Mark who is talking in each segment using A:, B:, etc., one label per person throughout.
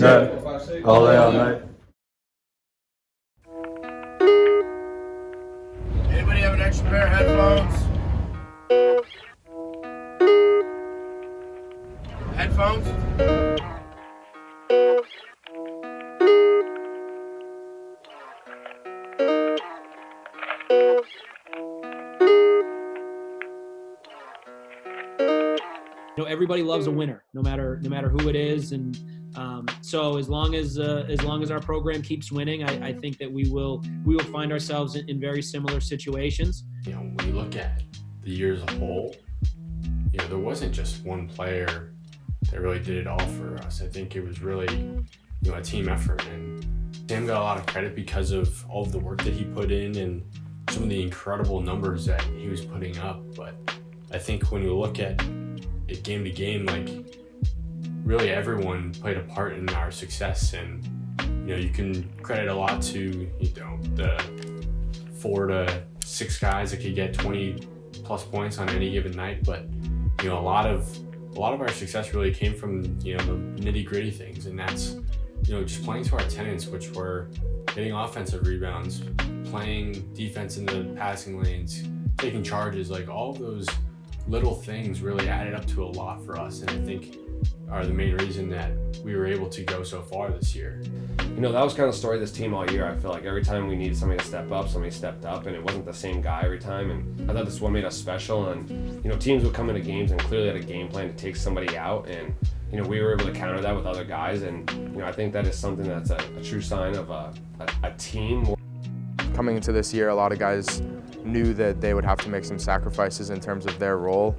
A: set. All day, all night.
B: Anybody have an extra pair of headphones? Headphones?
C: Everybody loves a winner, no matter who it is, and so as long as our program keeps winning, I think that we will find ourselves in very similar situations.
D: When you look at the year as a whole, there wasn't just one player that really did it all for us. I think it was really a team effort, and Sam got a lot of credit because of all of the work that he put in and some of the incredible numbers that he was putting up. But I think when you look at it game to game, really everyone played a part in our success, and you can credit a lot to the 4 to 6 guys that could get 20 plus points on any given night, but a lot of our success really came from the nitty gritty things, and that's just playing to our tenets, which were getting offensive rebounds, playing defense in the passing lanes, taking charges, all of those little things really added up to a lot for us, and I think are the main reason that we were able to go so far this year.
E: That was kind of the story of this team all year. I feel like every time we needed somebody to step up, somebody stepped up, and it wasn't the same guy every time, and I thought this is what made us special. And teams would come into games and clearly had a game plan to take somebody out, and we were able to counter that with other guys, and I think that is something that's a true sign of a team.
F: Coming into this year, a lot of guys knew that they would have to make some sacrifices in terms of their role.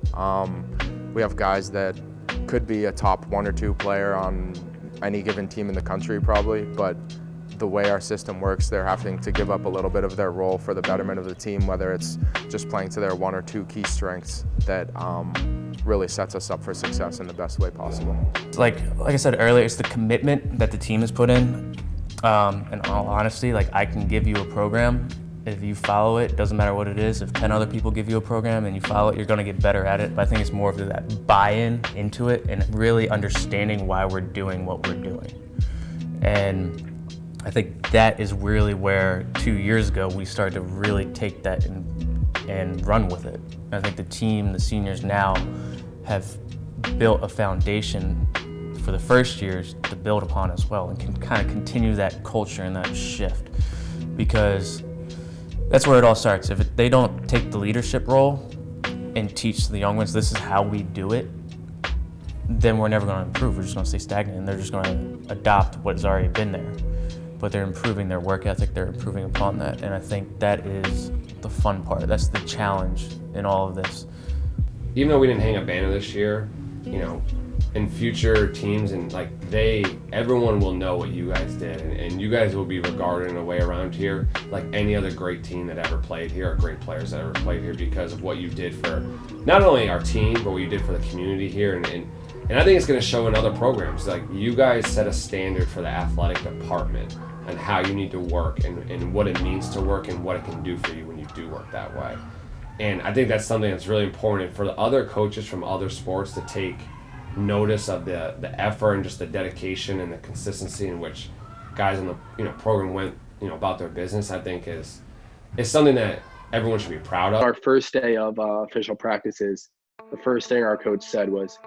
F: We have guys that could be a top 1 or 2 player on any given team in the country probably, but the way our system works, they're having to give up a little bit of their role for the betterment of the team, whether it's just playing to their 1 or 2 key strengths that really sets us up for success in the best way possible.
G: Like I said earlier, it's the commitment that the team has put in. In all honesty, I can give you a program. If you follow it, doesn't matter what it is. If 10 other people give you a program and you follow it, you're going to get better at it. But I think it's more of that buy-in into it and really understanding why we're doing what we're doing. And I think that is really where 2 years ago we started to really take that and run with it. And I think the team, the seniors now, have built a foundation for the first years to build upon as well, and can kind of continue that culture and that shift, because that's where it all starts. If they don't take the leadership role and teach the young ones this is how we do it, then we're never going to improve. We're just going to stay stagnant, and they're just going to adopt what has already been there. But they're improving their work ethic, they're improving upon that, and I think that is the fun part. That's the challenge in all of this.
E: Even though we didn't hang a banner this year, in future teams, and everyone will know what you guys did, and you guys will be regarded in a way around here like any other great team that ever played here, or great players that ever played here, because of what you did for not only our team, but what you did for the community here. And I think it's going to show in other programs. You guys set a standard for the athletic department and how you need to work, and what it means to work, and what it can do for you when you do work that way. And I think that's something that's really important for the other coaches from other sports to take notice of the effort and just the dedication and the consistency in which guys in the program went about their business. I think is something that everyone should be proud of.
H: Our first day of official practices, the first thing our coach said was,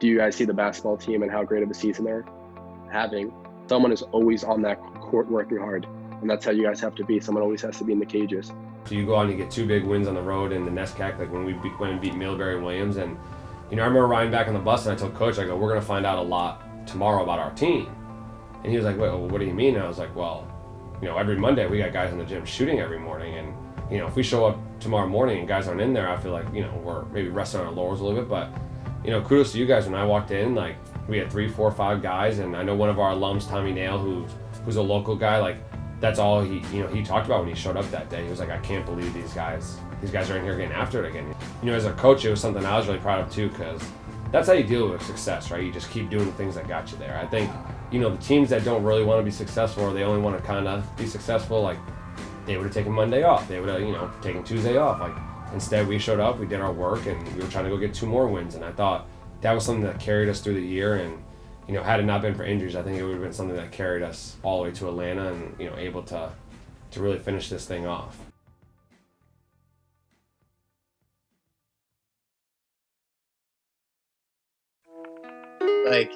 H: do you guys see the basketball team and how great of a season they're having? Someone is always on that court working hard, and that's how you guys have to be. Someone always has to be in the cages.
E: So you go out and you get 2 big wins on the road in the NESCAC, when we went and beat Middlebury and Williams. And I remember riding back on the bus, and I told Coach, we're going to find out a lot tomorrow about our team. And he was like, wait, well, what do you mean? And I was like, well, every Monday we got guys in the gym shooting every morning. And, if we show up tomorrow morning and guys aren't in there, I feel like, we're maybe resting on our laurels a little bit. But, kudos to you guys. When I walked in, we had 3, 4, 5 guys. And I know one of our alums, Tommy Nail, who's a local guy, that's all he talked about when he showed up that day. He was like, I can't believe these guys are in here getting after it again. As a coach, it was something I was really proud of too, because that's how you deal with success, right? You just keep doing the things that got you there. I think, the teams that don't really want to be successful, or they only want to kind of be successful, they would have taken Monday off. They would have, taken Tuesday off. Instead, we showed up, we did our work, and we were trying to go get 2 more wins. And I thought that was something that carried us through the year. And, had it not been for injuries, I think it would have been something that carried us all the way to Atlanta and, able to really finish this thing off.
I: Like,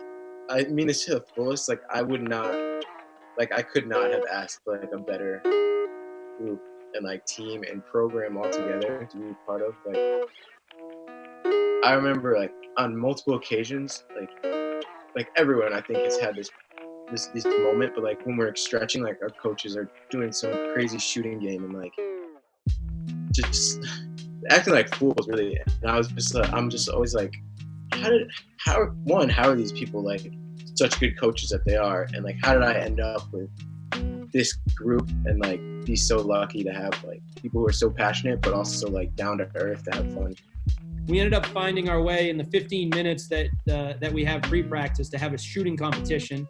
I: I mean this to the fullest. Like, I could not have asked for like a better group and like team and program altogether to be part of. Like, I remember like on multiple occasions, like everyone I think has had this moment, but like when we're stretching, like our coaches are doing some crazy shooting game and like just acting like fools, really. And I'm just always like, how are these people like such good coaches that they are, and like how did I end up with this group and like be so lucky to have like people who are so passionate but also like down to earth to have fun.
C: We ended up finding our way in the 15 minutes that we have pre-practice to have a shooting competition,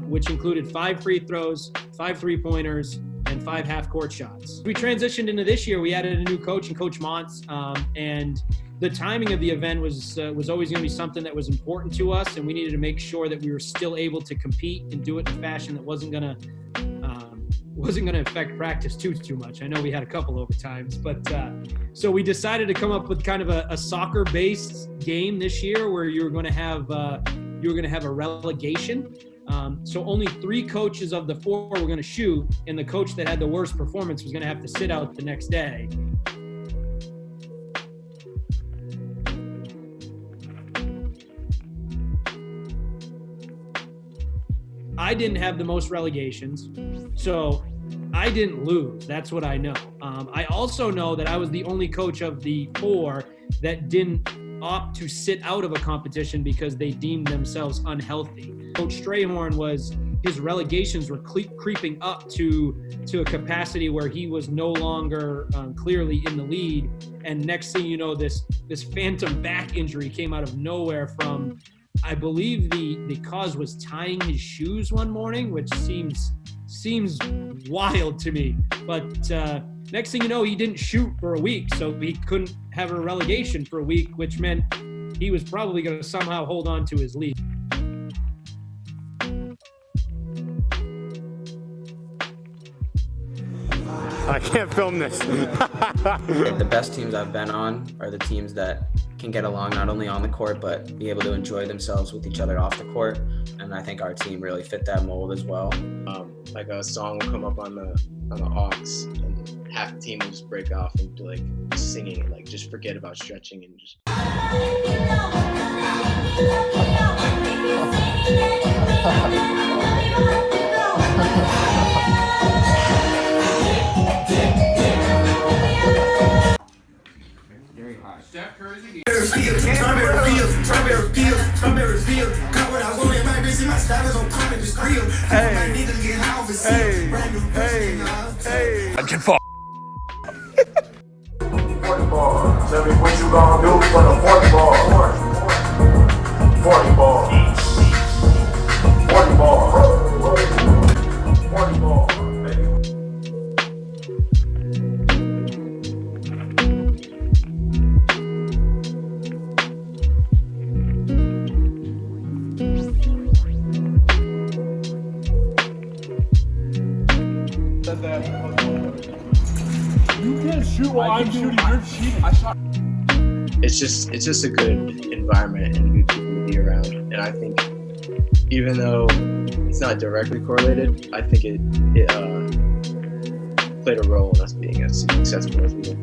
C: which included 5 free throws, 5 3-pointers, and 5 half-court shots. We transitioned into this year. We added a new coach, and Coach Montz, and the timing of the event was always going to be something that was important to us, and we needed to make sure that we were still able to compete and do it in a fashion that wasn't going to affect practice too much. I know we had a couple overtimes, but so we decided to come up with kind of a soccer-based game this year where you were going to have a relegation. So only 3 coaches of the 4 were going to shoot, and the coach that had the worst performance was going to have to sit out the next day. I didn't have the most relegations, so I didn't lose. That's what I know. I also know that I was the only coach of the 4 that didn't opt to sit out of a competition because they deemed themselves unhealthy. Coach Strayhorn his relegations were creeping up to a capacity where he was no longer clearly in the lead. And next thing you know, this phantom back injury came out of nowhere from, I believe the cause was tying his shoes one morning, which seems wild to me. But next thing you know, he didn't shoot for a week, so he couldn't have a relegation for a week, which meant he was probably going to somehow hold on to his lead.
J: I can't film this.
K: The best teams I've been on are the teams that can get along not only on the court, but be able to enjoy themselves with each other off the court. And I think our team really fit that mold as well.
I: Like a song will come up on the aux, and half the team will just break off into like singing and like just forget about stretching and just.
B: Steph Curry's again.
J: I can fuck.
L: 40 ball. Tell me what you gonna do for the 40 ball. 40 ball. 40 ball. 40 ball.
J: You can't shoot while I'm shooting. You're cheating.
I: It's just a good environment and good people to be around. And I think even though it's not directly correlated, I think it played a role in us being as successful as we were.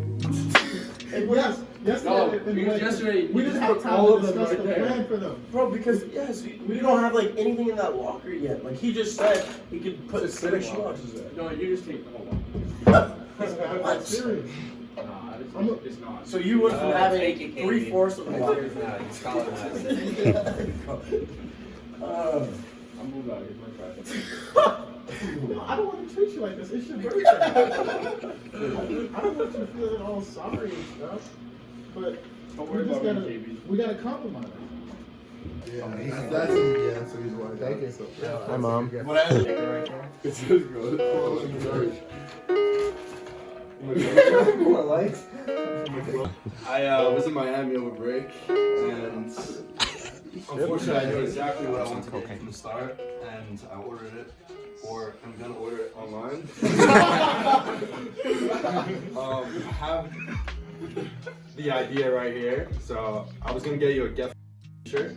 M: Yesterday we didn't have time to discuss the plan for them. Bro, because we don't have like anything in that locker yet. Like he just said he could put a shoe boxes there.
B: No, you just take the whole one.
M: I'm serious.
B: It's not.
M: So you went from having 3/4 of the locker.
B: I'll move out. Here's my trash.
M: I don't want to treat you like this. It's your birthday. I don't want you to feel all sorry and stuff. But
B: Don't worry about me, KB.
M: we gotta compromise.
L: So he's one. Thank you.
G: Hi, Mom.
B: What I have to take it right there.
L: It's just good.
M: More lights.
L: I was in Miami over break, and
N: Unfortunately, I knew exactly what I wanted to get from the start, and I ordered it, or I'm gonna order it online. I have the idea right here, so I was gonna get you a gift shirt,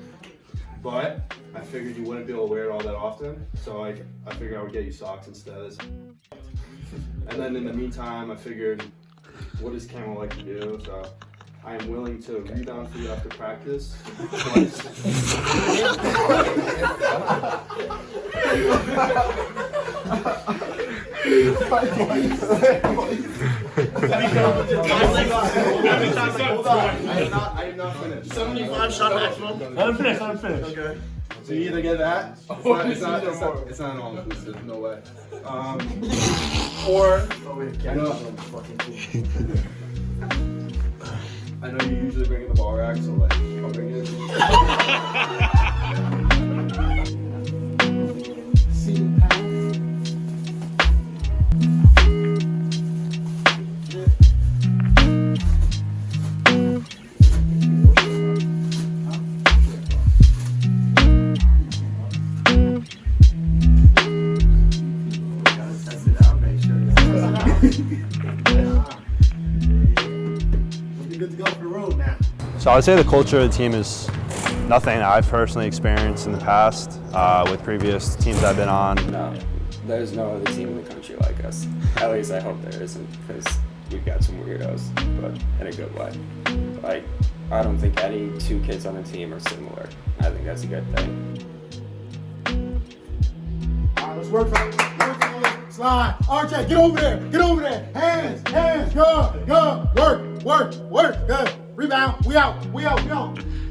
N: but I figured you wouldn't be able to wear it all that often, so I figured I would get you socks instead. And then in the meantime, I figured, what does Camo like to do? So I am willing to rebound for you after practice. I am not finished.
M: 75 shot maximum. I'm finished.
N: Okay. So you either get that, it's not an all-inclusive, no way. Or, I know you usually bring in the ball rack, so like, I'll bring it.
O: So I would say the culture of the team is nothing I've personally experienced in the past with previous teams I've been on.
P: No, there's no other team in the country like us. At least I hope there isn't, because we've got some weirdos, but in a good way. Like, I don't think any two kids on the team are similar. I think that's a good thing.
Q: All right, let's work for it. Slide. RJ, get over there. Hands. Go. Work. Good. Rebound. We out.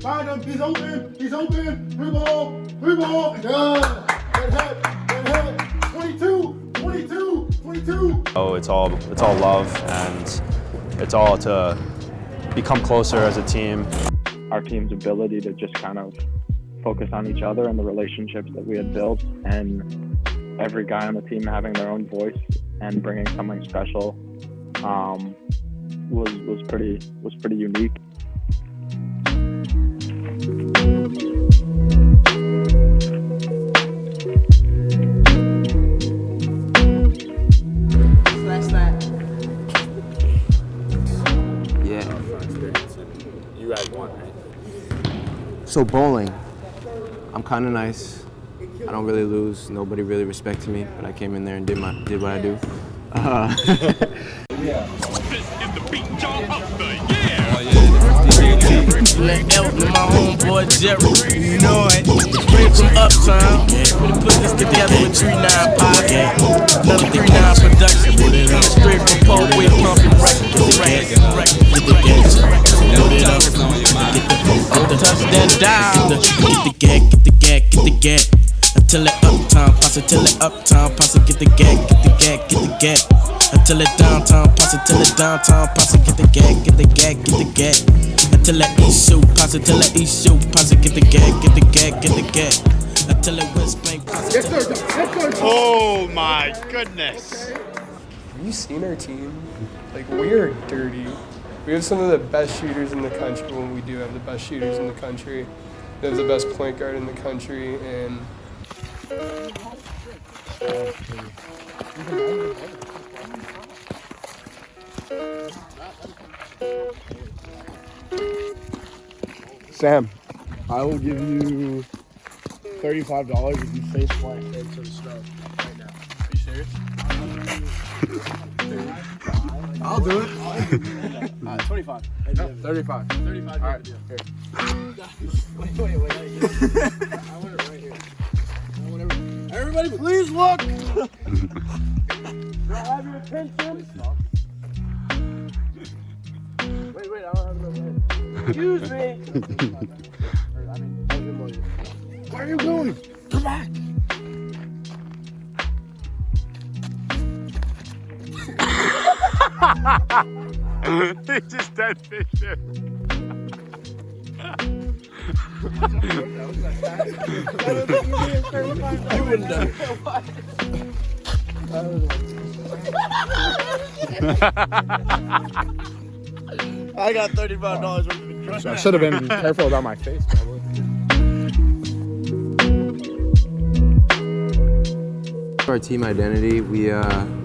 Q: Find him. He's open. Three ball. Good. Good hit. 22.
O: Oh, it's all love, and it's all to become closer as a team.
R: Our team's ability to just kind of focus on each other and the relationships that we had built, and every guy on the team having their own voice and bringing something special was pretty unique.
S: Yeah.
D: You guys won, right?
S: So bowling, I'm kind of nice. I don't really lose. Nobody really respected me, but I came in there and did what I do.
T: Let Elton, my homeboy Jerry, you know it. Straight from Uptown, put this together with 3-9 Podcast, another 3-9 production. Straight from Colby, pumping records. Load it up, hold the touchdown down. Get the gag. Until it uptown, pass it till it uptown, pass it, get the gag. Until it downtown, pass it till it downtown, pass it, get the gag. Until it east shoot, pass it till it east shoot, pass it, get the gag. Until it west bank, pass it till it.
J: Oh my goodness.
U: Have you seen our team? Like, we are dirty. We have some of the best shooters in the country when we do have the best shooters in the country. We have the best point guard in the country, and
V: Sam, I will give you $35 if you face plant into the snow right now. Are you serious? I'll do it. 25. No, 35. 35. All right. Here. Wait. I want it right here. Everybody, please look. Do I have your attention? Wait, I don't have it over. Excuse me. Where are you going? Come back.
J: They just dead fish there.
V: You wouldn't done I got $35 worth of drugs. I should have been careful about my face, probably.
S: Our team identity, we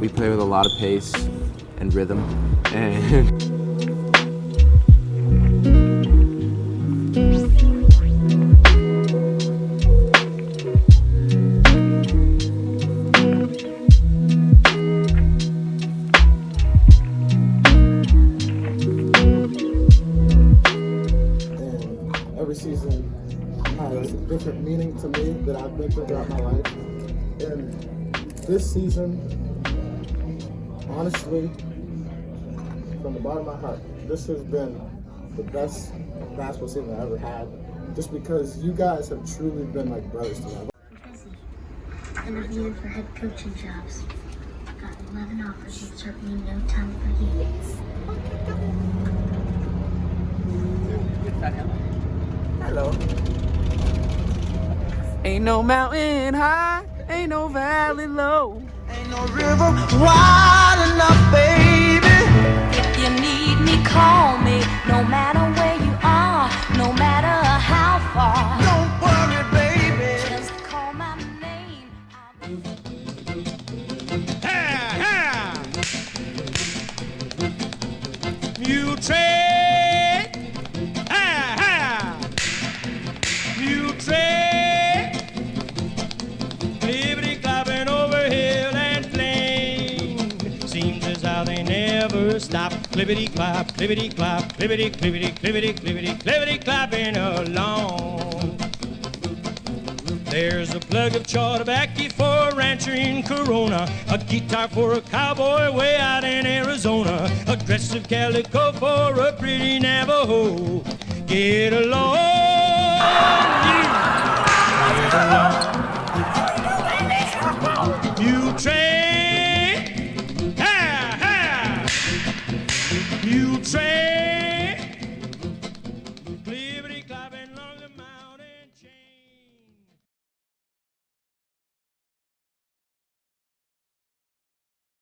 S: play with a lot of pace and rhythm, and
Q: every season has a different meaning to me that I've been through throughout my life. And this season, honestly, from the bottom of my heart, this has been the best basketball season I ever had, just because you guys have truly been like brothers to me.
A: Interviewed for head coaching jobs. Got 11 offers and certainly no time for you.
T: Hello. Ain't no mountain high, ain't no valley low, ain't no river wide enough, baby.
A: If you need me, call me. No matter where you are, no matter how far.
T: Don't worry, baby.
A: Just call my name.
T: Mule train, mule train, clippity clopping over hill and plain. Seems as how they never stop. Clippity clop, clippity clop, clippity clippity clippity clippity clippity clopping along. There's a plug of tobacco for a rancher in Corona, a guitar for a cowboy way out in Arizona, a dress of calico for a pretty Navajo. Get along, you. Get along.